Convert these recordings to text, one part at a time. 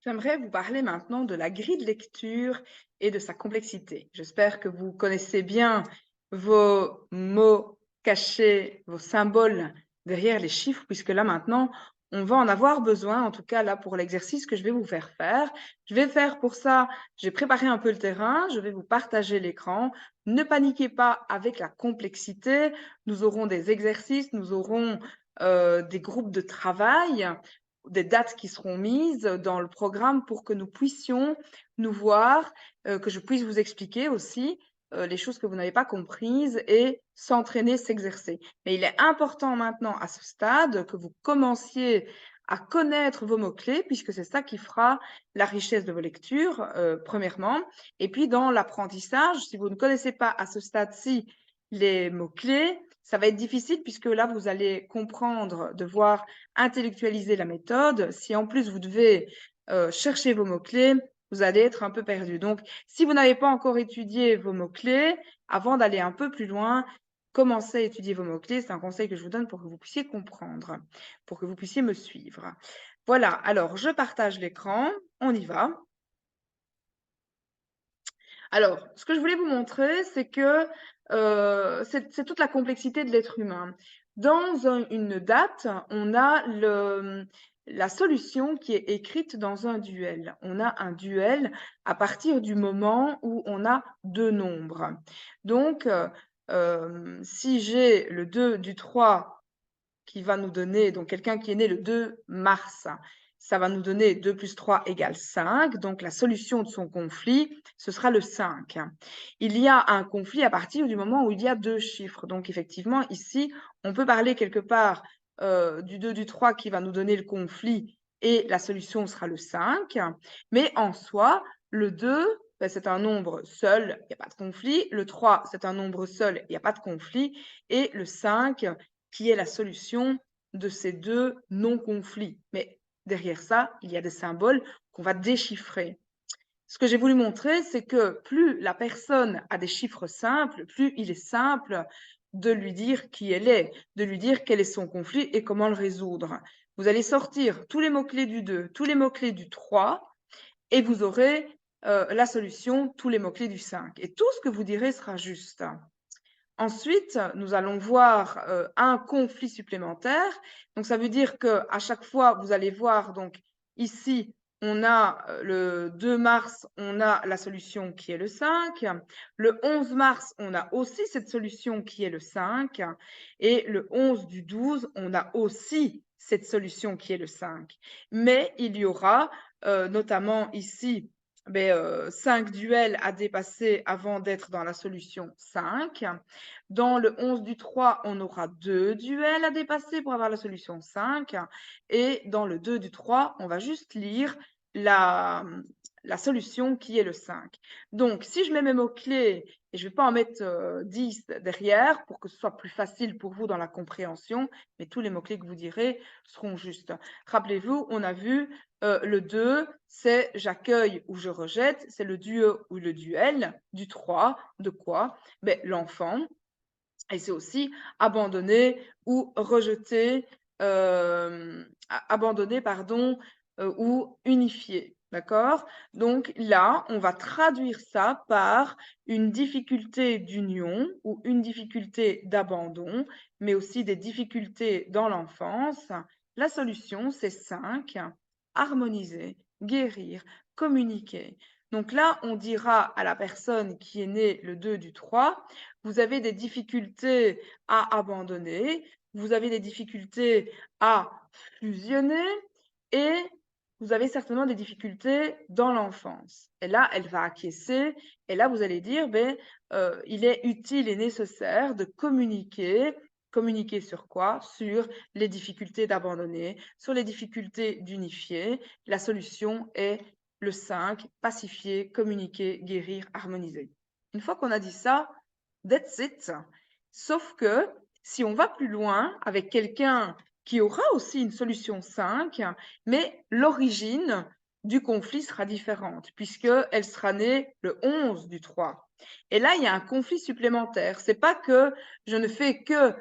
J'aimerais vous parler maintenant de la grille de lecture et de sa complexité. J'espère que vous connaissez bien vos mots cachés, vos symboles derrière les chiffres, puisque là maintenant, on va en avoir besoin, en tout cas là pour l'exercice que je vais vous faire faire. Je vais faire pour ça, j'ai préparé un peu le terrain, je vais vous partager l'écran. Ne paniquez pas avec la complexité. Nous aurons des exercices, nous aurons des groupes de travail, des dates qui seront mises dans le programme pour que nous puissions nous voir, que je puisse vous expliquer aussi les choses que vous n'avez pas comprises et s'entraîner, s'exercer. Mais il est important maintenant à ce stade que vous commenciez à connaître vos mots-clés, puisque c'est ça qui fera la richesse de vos lectures, premièrement. Et puis dans l'apprentissage, si vous ne connaissez pas à ce stade-ci les mots-clés, ça va être difficile puisque là, vous allez comprendre, devoir intellectualiser la méthode. Si en plus vous devez chercher vos mots-clés, vous allez être un peu perdu. Donc, si vous n'avez pas encore étudié vos mots-clés, avant d'aller un peu plus loin, commencez à étudier vos mots-clés. C'est un conseil que je vous donne pour que vous puissiez comprendre, pour que vous puissiez me suivre. Voilà, alors je partage l'écran, on y va. Alors, ce que je voulais vous montrer, c'est que c'est toute la complexité de l'être humain. Dans une date, on a la solution qui est écrite dans un duel. On a un duel à partir du moment où on a deux nombres. Donc, si j'ai le 2 du 3 qui va nous donner, donc quelqu'un qui est né le 2 mars, ça va nous donner 2 plus 3 égale 5. Donc la solution de son conflit, ce sera le 5. Il y a un conflit à partir du moment où il y a deux chiffres. Donc effectivement, ici, on peut parler quelque part du 2 du 3 qui va nous donner le conflit et la solution sera le 5. Mais en soi, le 2, ben, c'est un nombre seul, il n'y a pas de conflit. Le 3, c'est un nombre seul, il n'y a pas de conflit. Et le 5, qui est la solution de ces deux non-conflits. Mais derrière ça, il y a des symboles qu'on va déchiffrer. Ce que j'ai voulu montrer, c'est que plus la personne a des chiffres simples, plus il est simple de lui dire qui elle est, de lui dire quel est son conflit et comment le résoudre. Vous allez sortir tous les mots-clés du 2, tous les mots-clés du 3, et vous aurez la solution, tous les mots-clés du 5. Et tout ce que vous direz sera juste. Ensuite, nous allons voir un conflit supplémentaire. Donc, ça veut dire que à chaque fois, vous allez voir, donc ici, on a le 2 mars, on a la solution qui est le 5. Le 11 mars, on a aussi cette solution qui est le 5. Et le 11 du 12, on a aussi cette solution qui est le 5. Mais il y aura notamment ici 5 duels à dépasser avant d'être dans la solution 5. Dans le 11 du 3, on aura 2 duels à dépasser pour avoir la solution 5. Et dans le 2 du 3, on va juste lire la, la solution qui est le 5. Donc, si je mets mes mots-clés, et je ne vais pas en mettre 10 derrière pour que ce soit plus facile pour vous dans la compréhension, mais tous les mots-clés que vous direz seront justes. Rappelez-vous, on a vu le 2, c'est j'accueille ou je rejette, c'est le duo ou le duel. Du 3, de quoi? Ben, l'enfant. Et c'est aussi abandonner ou rejeter, abandonner, pardon, ou unifier. D'accord? Donc là, on va traduire ça par une difficulté d'union ou une difficulté d'abandon, mais aussi des difficultés dans l'enfance. La solution, c'est 5, harmoniser, guérir, communiquer. Donc là, on dira à la personne qui est née le 2 du 3, vous avez des difficultés à abandonner, vous avez des difficultés à fusionner et vous avez certainement des difficultés dans l'enfance. Et là, elle va acquiescer et là, vous allez dire, il est utile et nécessaire de communiquer. Communiquer sur quoi? Sur les difficultés d'abandonner, sur les difficultés d'unifier. La solution est le 5, pacifier, communiquer, guérir, harmoniser. Une fois qu'on a dit ça, that's it. Sauf que si on va plus loin avec quelqu'un qui aura aussi une solution 5, mais l'origine du conflit sera différente, puisqu'elle sera née le 11 du 3. Et là, il y a un conflit supplémentaire. C'est pas que je ne fais que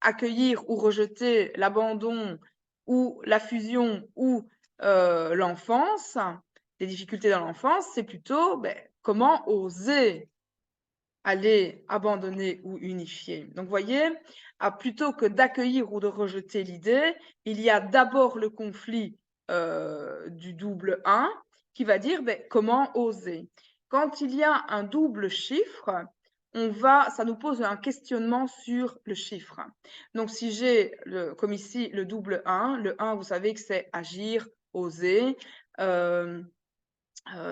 accueillir ou rejeter l'abandon ou la fusion ou l'enfance, les difficultés dans l'enfance, c'est plutôt comment oser aller abandonner ou unifier. Donc, vous voyez, plutôt que d'accueillir ou de rejeter l'idée, il y a d'abord le conflit du double 1 qui va dire comment oser. Quand il y a un double chiffre, ça nous pose un questionnement sur le chiffre. Donc, si j'ai, comme ici, le double 1, le 1, vous savez que c'est agir, oser.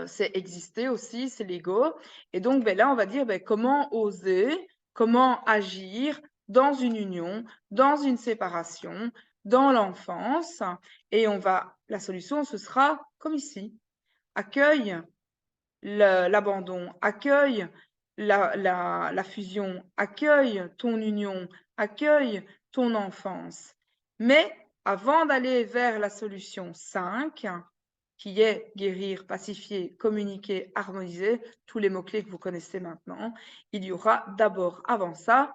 C'est exister aussi, c'est l'ego. Et donc, là, on va dire comment oser, comment agir dans une union, dans une séparation, dans l'enfance. Et la solution, ce sera comme ici. Accueille l'abandon, accueille la fusion, accueille ton union, accueille ton enfance. Mais avant d'aller vers la solution 5, qui est guérir, pacifier, communiquer, harmoniser, tous les mots-clés que vous connaissez maintenant, il y aura d'abord, avant ça,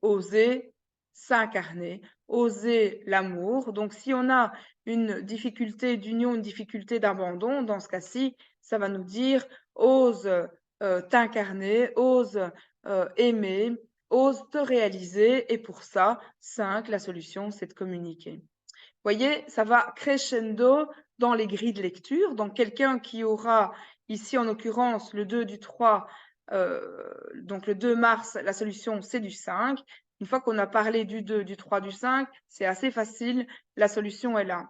oser s'incarner, oser l'amour. Donc, si on a une difficulté d'union, une difficulté d'abandon, dans ce cas-ci, ça va nous dire ose t'incarner, ose aimer, ose te réaliser. Et pour ça, 5, la solution, c'est de communiquer. Vous voyez, ça va crescendo dans les grilles de lecture. Donc, quelqu'un qui aura ici, en l'occurrence, le 2 du 3, donc le 2 mars, la solution, c'est du 5. Une fois qu'on a parlé du 2, du 3, du 5, c'est assez facile, la solution est là.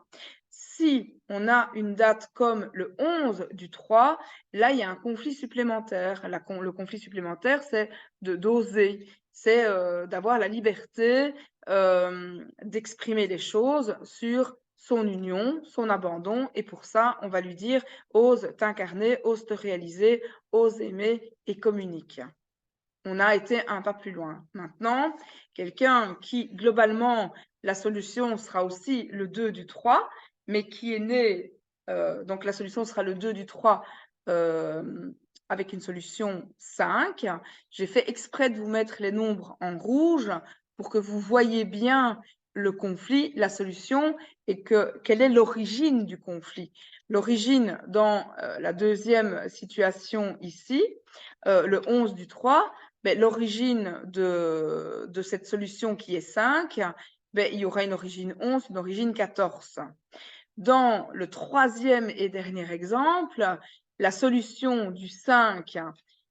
Si on a une date comme le 11 du 3, là, il y a un conflit supplémentaire. Le conflit supplémentaire, c'est d'oser, c'est d'avoir la liberté d'exprimer les choses sur son union, son abandon, et pour ça, on va lui dire ose t'incarner, ose te réaliser, ose aimer et communique. On a été un pas plus loin. Maintenant, quelqu'un qui, globalement, la solution sera aussi le 2 du 3, mais qui est né, donc la solution sera le 2 du 3 avec une solution 5. J'ai fait exprès de vous mettre les nombres en rouge pour que vous voyez bien le conflit, la solution, et quelle est l'origine du conflit. L'origine dans la deuxième situation ici, le 11 du 3, l'origine de cette solution qui est 5, il y aura une origine 11, une origine 14. Dans le troisième et dernier exemple, la solution du 5,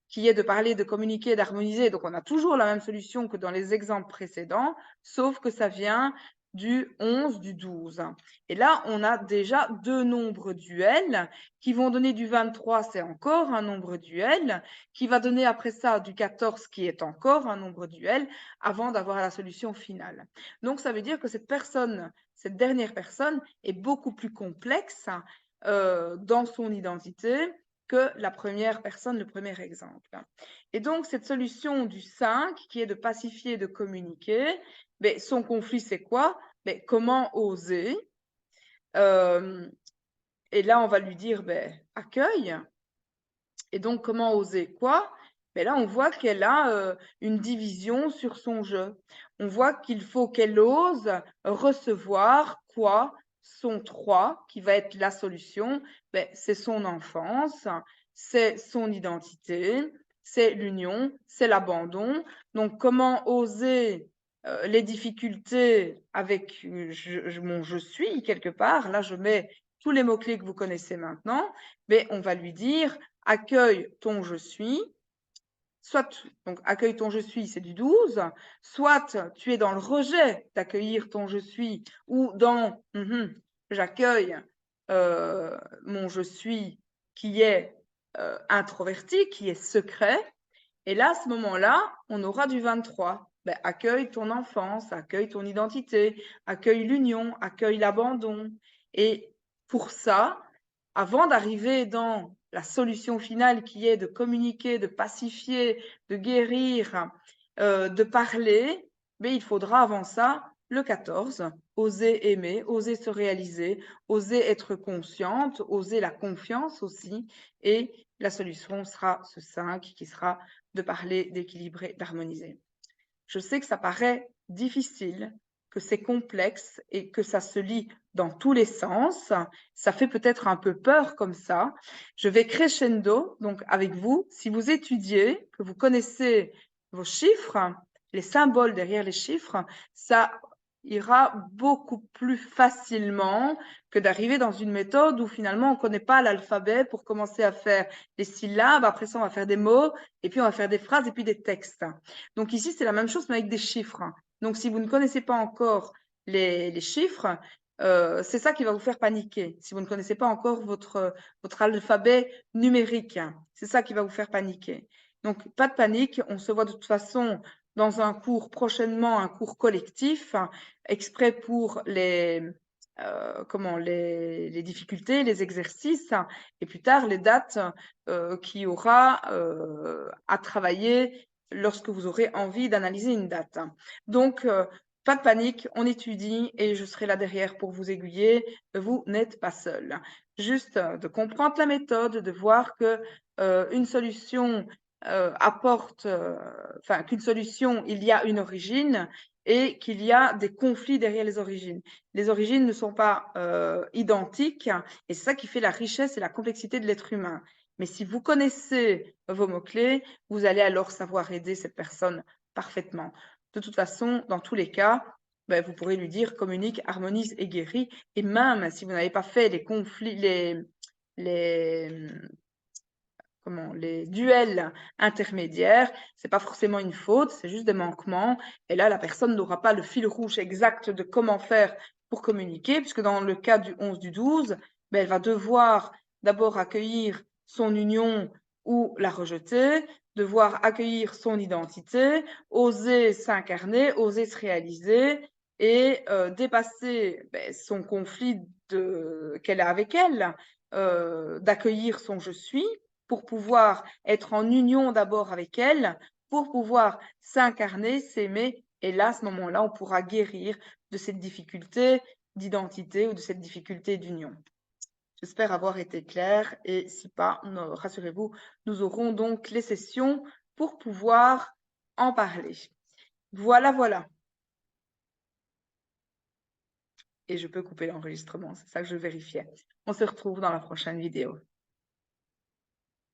qui est de parler, de communiquer, d'harmoniser, donc on a toujours la même solution que dans les exemples précédents, sauf que ça vient du 11, du 12. Et là, on a déjà deux nombres duels qui vont donner du 23, c'est encore un nombre duel, qui va donner après ça du 14, qui est encore un nombre duel, avant d'avoir la solution finale. Donc, ça veut dire que cette dernière personne est beaucoup plus complexe dans son identité que la première personne, le premier exemple. Et donc, cette solution du 5, qui est de pacifier, de communiquer, son conflit, c'est quoi? Comment oser? Et là, on va lui dire, accueille. Et donc, comment oser quoi? Là, on voit qu'elle a une division sur son jeu. On voit qu'il faut qu'elle ose recevoir quoi? Son 3, qui va être la solution. C'est son enfance, c'est son identité, c'est l'union, c'est l'abandon. Donc, comment oser les difficultés avec mon je suis quelque part? Là, je mets tous les mots-clés que vous connaissez maintenant. On va lui dire accueille ton je suis, soit, donc accueille ton je suis, c'est du 12, soit tu es dans le rejet d'accueillir ton je suis, ou dans j'accueille mon je suis qui est introverti, qui est secret, et là, à ce moment-là, on aura du 23. Accueille ton enfance, accueille ton identité, accueille l'union, accueille l'abandon. Et pour ça, avant d'arriver dans la solution finale qui est de communiquer, de pacifier, de guérir, de parler, mais il faudra avant ça le 14, oser aimer, oser se réaliser, oser être consciente, oser la confiance aussi. Et la solution sera ce 5 qui sera de parler, d'équilibrer, d'harmoniser. Je sais que ça paraît difficile, que c'est complexe et que ça se lit dans tous les sens. Ça fait peut-être un peu peur comme ça. Je vais crescendo, donc avec vous, si vous étudiez, que vous connaissez vos chiffres, les symboles derrière les chiffres, ça ira beaucoup plus facilement que d'arriver dans une méthode où finalement on ne connaît pas l'alphabet pour commencer à faire des syllabes, après ça on va faire des mots, et puis on va faire des phrases et puis des textes. Donc ici c'est la même chose mais avec des chiffres. Donc si vous ne connaissez pas encore les chiffres, c'est ça qui va vous faire paniquer. Si vous ne connaissez pas encore votre alphabet numérique, c'est ça qui va vous faire paniquer. Donc pas de panique, on se voit de toute façon dans un cours prochainement, un cours collectif, exprès pour les difficultés, les exercices, et plus tard les dates qu'il y aura à travailler lorsque vous aurez envie d'analyser une date. Donc, pas de panique, on étudie et je serai là derrière pour vous aiguiller. Vous n'êtes pas seul. Juste de comprendre la méthode, de voir que une solution apporte, enfin qu'une solution, il y a une origine et qu'il y a des conflits derrière les origines. Les origines ne sont pas identiques et c'est ça qui fait la richesse et la complexité de l'être humain. Mais si vous connaissez vos mots-clés, vous allez alors savoir aider cette personne parfaitement. De toute façon, dans tous les cas, ben, vous pourrez lui dire communique, harmonise et guérit. Et même si vous n'avez pas fait les conflits, les, les duels intermédiaires, c'est pas forcément une faute, c'est juste des manquements. Et là, la personne n'aura pas le fil rouge exact de comment faire pour communiquer, puisque dans le cas du 11 du 12, ben, elle va devoir d'abord accueillir son union ou la rejeter, devoir accueillir son identité, oser s'incarner, oser se réaliser et dépasser ben, son conflit qu'elle a avec elle, d'accueillir son je suis pour pouvoir être en union d'abord avec elle, pour pouvoir s'incarner, s'aimer. Et là, à ce moment-là, on pourra guérir de cette difficulté d'identité ou de cette difficulté d'union. J'espère avoir été claire et si pas, rassurez-vous, nous aurons donc les sessions pour pouvoir en parler. Voilà, voilà. Et je peux couper l'enregistrement, c'est ça que je vérifiais. On se retrouve dans la prochaine vidéo.